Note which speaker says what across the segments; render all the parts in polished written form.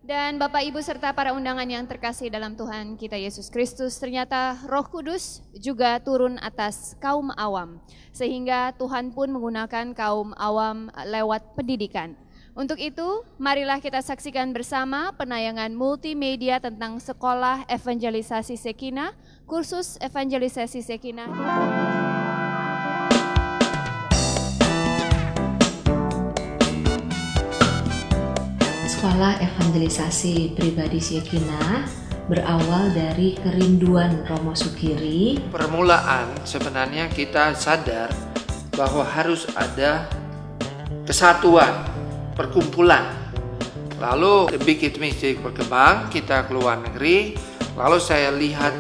Speaker 1: Dan Bapak Ibu serta para undangan yang terkasih dalam Tuhan kita Yesus Kristus, ternyata Roh Kudus juga turun atas kaum awam, sehingga Tuhan pun menggunakan kaum awam lewat pendidikan. Untuk itu, marilah kita saksikan bersama penayangan multimedia tentang Sekolah Evangelisasi Shekinah, Kursus Evangelisasi Shekinah.
Speaker 2: Sekolah Evangelisasi Pribadi Shekinah berawal dari kerinduan Romo Sukiri.
Speaker 3: Permulaan sebenarnya kita sadar bahwa harus ada kesatuan, perkumpulan. Lalu begitu misi berkembang, kita keluar negeri. Lalu saya lihat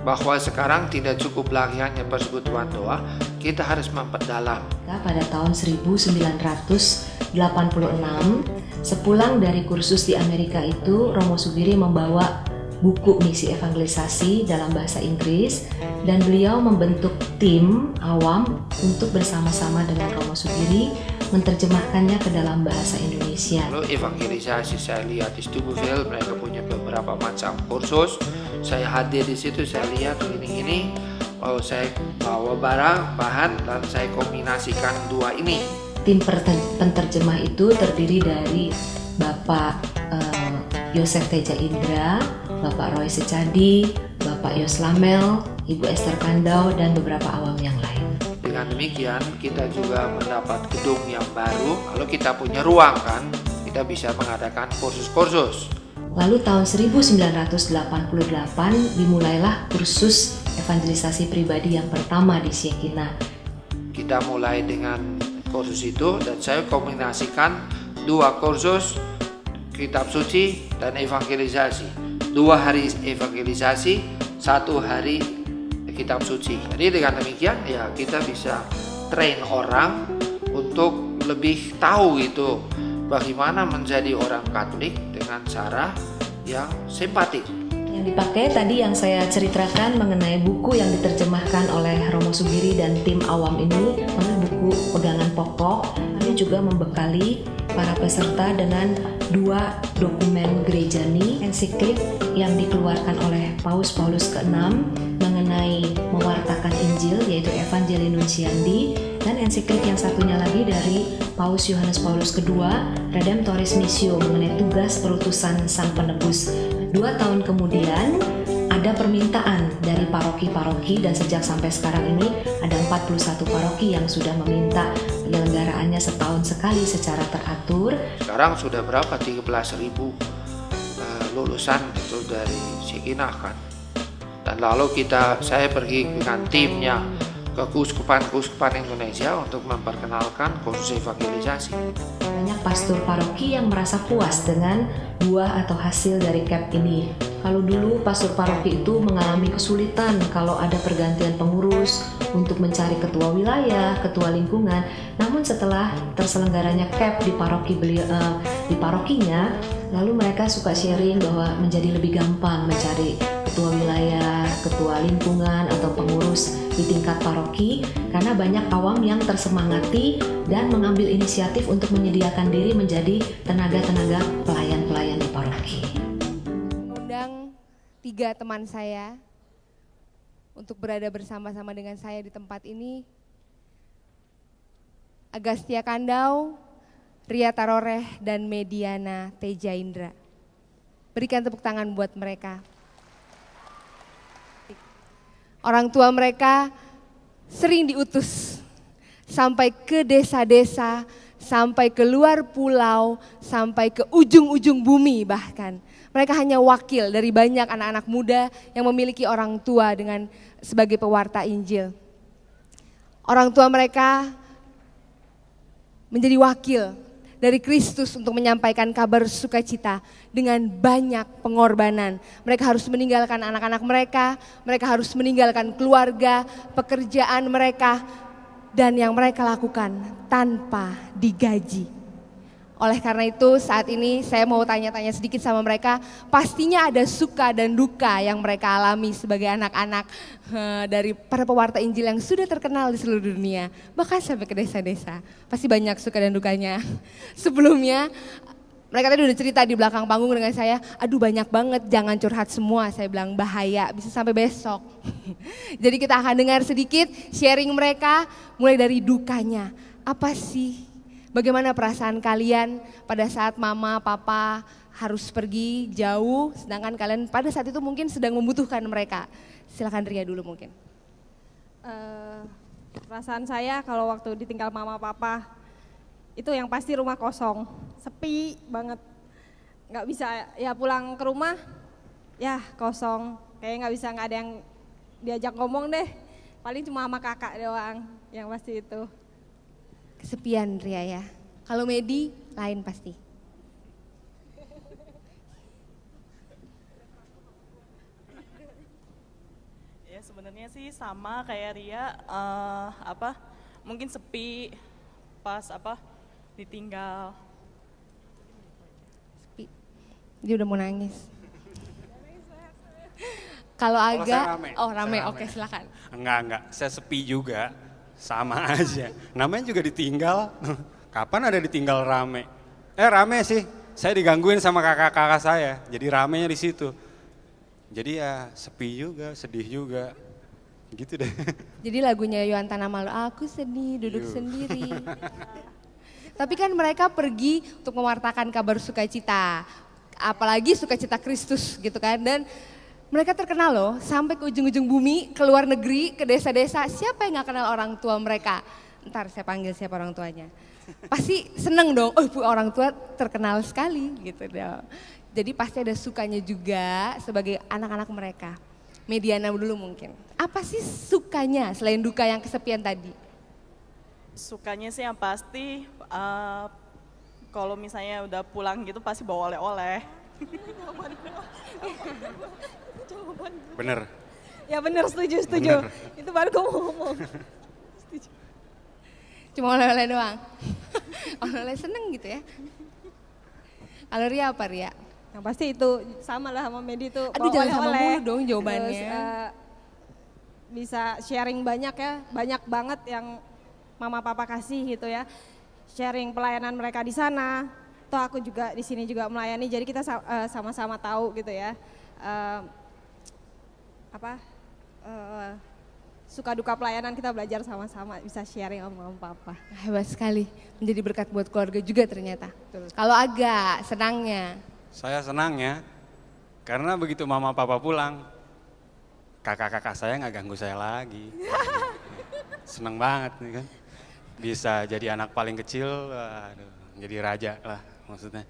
Speaker 3: bahwa sekarang tidak cukup lagi hanya persekutuan doa, kita harus memperdalam.
Speaker 2: Pada tahun 1986, sepulang dari kursus di Amerika itu, Romo Sukiri membawa buku misi evangelisasi dalam bahasa Inggris dan beliau membentuk tim awam untuk bersama-sama dengan Romo Sukiri menerjemahkannya ke dalam bahasa Indonesia.
Speaker 3: Lalu evangelisasi saya lihat di Stuyvesant, mereka punya beberapa macam kursus. Saya hadir di situ, saya lihat ini. Lalu saya bawa bahan dan saya kombinasikan dua ini.
Speaker 2: Tim penterjemah itu terdiri dari Bapak Yosef Teja Indra, Bapak Roy Secadi, Bapak Yos Lamel, Ibu Esther Kandau, dan beberapa awam yang lain.
Speaker 3: Dengan demikian kita juga mendapat gedung yang baru, lalu kita punya ruang kan, kita bisa mengadakan kursus-kursus.
Speaker 2: Lalu tahun 1988 dimulailah kursus evangelisasi pribadi yang pertama di Shekinah.
Speaker 3: Kita mulai dengan kursus itu dan saya kombinasikan dua kursus, kitab suci dan evangelisasi. 2 hari evangelisasi, 1 hari kitab suci. Jadi dengan demikian ya kita bisa train orang untuk lebih tahu itu bagaimana menjadi orang Katolik dengan cara yang simpatik.
Speaker 2: Yang dipakai tadi yang saya ceritakan mengenai buku yang diterjemahkan oleh Romo Sugiri dan tim awam ini, buku pegangan pokok. Kami juga membekali para peserta dengan 2 dokumen gerejani, ensiklik yang dikeluarkan oleh Paus ke-6 mengenai mewartakan Injil, yaitu Evangelii Nuntiandi, dan ensiklik yang satunya lagi dari Paus Yohanes Paulus II, Redemptoris Missio, mengenai tugas perutusan Sang Penebus. 2 tahun kemudian ada permintaan dari paroki-paroki dan sejak sampai sekarang ini ada 41 paroki yang sudah meminta penyelenggaraannya setahun sekali secara teratur.
Speaker 3: Sekarang sudah berapa? 13.000 lulusan itu dari Shekinah kan. Dan lalu saya pergi dengan timnya ke kuskupan Indonesia untuk memperkenalkan kursus evangelisasi.
Speaker 2: Banyak pastor paroki yang merasa puas dengan buah atau hasil dari CAP ini. Kalau dulu pastor paroki itu mengalami kesulitan kalau ada pergantian pengurus untuk mencari ketua wilayah, ketua lingkungan. Namun setelah terselenggaranya CAP di parokinya, lalu mereka suka sharing bahwa menjadi lebih gampang mencari ketua wilayah, ketua lingkungan atau pengurus di tingkat paroki karena banyak awam yang tersemangati dan mengambil inisiatif untuk menyediakan diri menjadi tenaga-tenaga pelayan-pelayan di paroki.
Speaker 4: Mengundang 3 teman saya untuk berada bersama-sama dengan saya di tempat ini. Agastya Kandau, Ria Taroreh, dan Mediana Teja Indra. Berikan tepuk tangan buat mereka. Orang tua mereka sering diutus sampai ke desa-desa, sampai ke luar pulau, sampai ke ujung-ujung bumi bahkan. Mereka hanya wakil dari banyak anak-anak muda yang memiliki orang tua sebagai pewarta Injil. Orang tua mereka menjadi wakil dari Kristus untuk menyampaikan kabar sukacita dengan banyak pengorbanan. Mereka harus meninggalkan anak-anak mereka harus meninggalkan keluarga, pekerjaan mereka, dan yang mereka lakukan tanpa digaji. Oleh karena itu saat ini saya mau tanya-tanya sedikit sama mereka. Pastinya ada suka dan duka yang mereka alami sebagai anak-anak dari para pewarta Injil yang sudah terkenal di seluruh dunia. Bahkan sampai ke desa-desa. Pasti banyak suka dan dukanya. Sebelumnya Mereka tadi udah cerita di belakang panggung dengan saya, aduh banyak banget, jangan curhat semua. Saya bilang bahaya, bisa sampai besok. Jadi kita akan dengar sedikit sharing mereka mulai dari dukanya. Apa sih, bagaimana perasaan kalian pada saat mama, papa harus pergi jauh, sedangkan kalian pada saat itu mungkin sedang membutuhkan mereka. Silakan Ria dulu mungkin.
Speaker 5: Perasaan saya kalau waktu ditinggal mama papa, itu yang pasti rumah kosong, sepi banget, nggak bisa ya pulang ke rumah, ya kosong, kayak nggak ada yang diajak ngomong deh, paling cuma sama kakak doang, yang pasti itu.
Speaker 4: Kesepian Ria ya, kalau Medi lain pasti.
Speaker 6: Ya sebenarnya sih sama kayak Ria, mungkin sepi pas ditinggal.
Speaker 4: Sepi. Dia udah mau nangis. Kalau Aga, rame, oke silakan.
Speaker 7: Enggak, saya sepi juga, sama aja. Namanya juga ditinggal, kapan ada ditinggal rame? Rame sih, saya digangguin sama kakak-kakak saya, jadi ramenya di situ. Jadi ya sepi juga, sedih juga, gitu deh.
Speaker 4: Jadi lagunya Yohantana Malu, aku sedih duduk sendiri. Tapi kan mereka pergi untuk mewartakan kabar sukacita, apalagi sukacita Kristus gitu kan. Dan mereka terkenal loh sampai ke ujung-ujung bumi, ke luar negeri, ke desa-desa. Siapa yang gak kenal orang tua mereka? Ntar saya panggil siapa orang tuanya. Pasti seneng dong, orang tua terkenal sekali gitu dong. Jadi pasti ada sukanya juga sebagai anak-anak mereka. Mediana dulu mungkin. Apa sih sukanya selain duka yang kesepian tadi?
Speaker 6: Sukanya sih yang pasti kalau misalnya udah pulang gitu pasti bawa oleh-oleh.
Speaker 7: Bener.
Speaker 5: Ya bener, setuju. Bener. Itu baru gue mau ngomong. Setuju.
Speaker 4: Cuma oleh-oleh doang? Oleh-oleh seneng gitu ya? Kalau Ria apa Ria?
Speaker 5: Yang pasti itu sama lah sama Medi itu.
Speaker 4: Aduh jangan sama mulu dong jawabannya.
Speaker 5: Terus, bisa sharing banyak ya, banyak banget yang mama papa kasih gitu ya. Sharing pelayanan mereka di sana. Toh aku juga di sini juga melayani, jadi kita sama-sama tahu gitu ya. Suka duka pelayanan kita belajar sama-sama, bisa sharing sama mama papa.
Speaker 4: Hebat sekali, menjadi berkat buat keluarga juga ternyata. Kalau Aga senangnya?
Speaker 7: Saya senangnya karena begitu mama papa pulang, kakak-kakak saya nggak ganggu saya lagi. Seneng banget nih kan. Bisa jadi anak paling kecil, jadi raja lah maksudnya.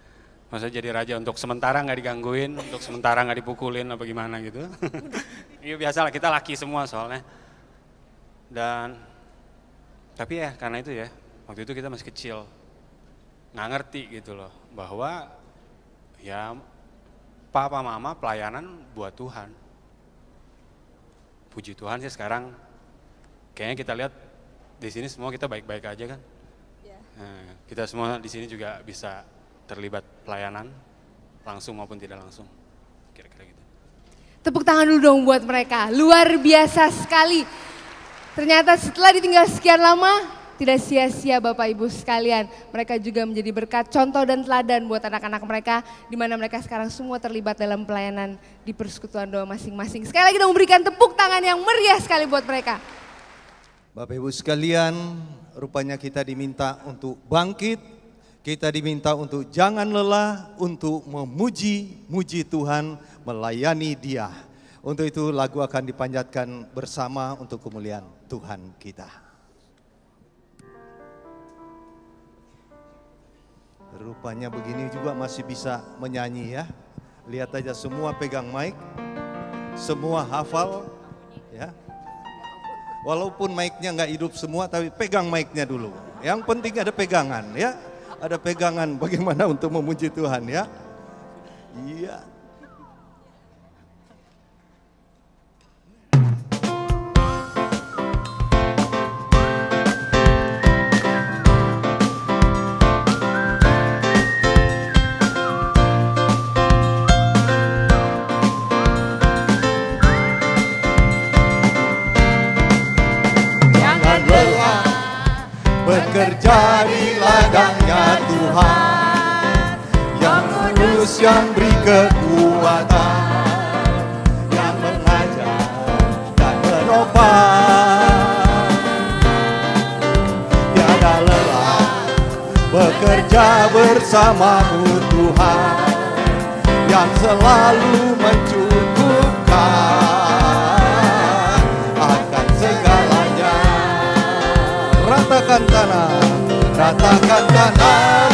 Speaker 7: Maksudnya jadi raja untuk sementara nggak digangguin, untuk sementara nggak dipukulin apa gimana gitu. Iya biasalah, kita laki semua soalnya. Dan tapi ya karena itu ya, waktu itu kita masih kecil, nggak ngerti gitu loh bahwa ya papa mama pelayanan buat Tuhan. Puji Tuhan sih sekarang kayaknya kita lihat di sini semua kita baik-baik aja kan. Yeah. Nah, kita semua di sini juga bisa terlibat pelayanan langsung maupun tidak langsung. Kira-kira gitu.
Speaker 4: Tepuk tangan dulu dong buat mereka. Luar biasa sekali. Ternyata setelah ditinggal sekian lama, tidak sia-sia Bapak Ibu sekalian. Mereka juga menjadi berkat, contoh dan teladan buat anak-anak mereka, di mana mereka sekarang semua terlibat dalam pelayanan di persekutuan doa masing-masing. Sekali lagi dong berikan tepuk tangan yang meriah sekali buat mereka.
Speaker 8: Bapak Ibu sekalian, rupanya kita diminta untuk bangkit, kita diminta untuk jangan lelah, untuk memuji Tuhan, melayani Dia. Untuk itu lagu akan dipanjatkan bersama untuk kemuliaan Tuhan kita. Rupanya begini juga masih bisa menyanyi ya. Lihat aja semua pegang mic, semua hafal ya. Walaupun mic-nya nggak hidup semua, tapi pegang mic-nya dulu. Yang penting ada pegangan ya. Ada pegangan bagaimana untuk memuji Tuhan ya. Iya. Bekerja di ladangnya Tuhan, yang Yesus yang beri kekuatan, yang mengajar dan menopang. Tiada lelah bekerja bersamamu Tuhan, yang selalu mencukupkan akan segalanya. Ratakan tanah, ratakan tanah.